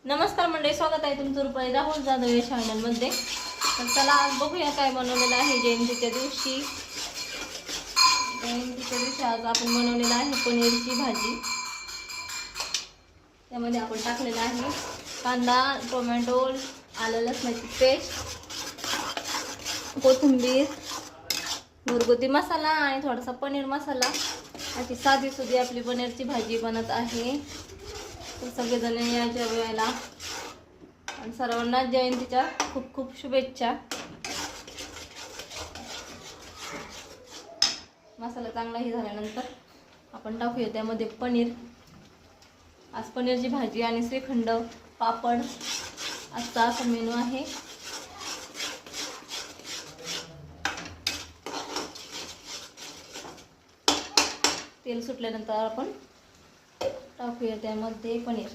नमस्कार मंडळी, स्वागत आहे तुमचं रुपाली राहुल जाधव या चॅनलमध्ये। तर चला आज बघूया काय बनवलेलं आहे जयंतीच्या दिवशी। आज आपण बनवलेलं आहे पनीरची भाजी। त्यामध्ये आपण टाकलेलं आहे कांदा, टोमॅटो, आलं लसणाची पेस्ट, कोथिंबीर, घरगुती मसाला आणि थोडासा पनीर मसाला। अशी साधी सुधी आपली पनीरची भाजी बनत आहे। तर सगळेजण या जेवायला आणि सर्वांना जयंतीच्या खूप खूप शुभेच्छा। मसाला चांगलाही झाल्यानंतर आपण टाकूया त्यामध्ये पनीर। आज पनीरची भाजी आणि श्रीखंड, पापड असा मेनू आहे। तेल सुटल्यानंतर आपण टाकूया त्यामध्ये पनीर।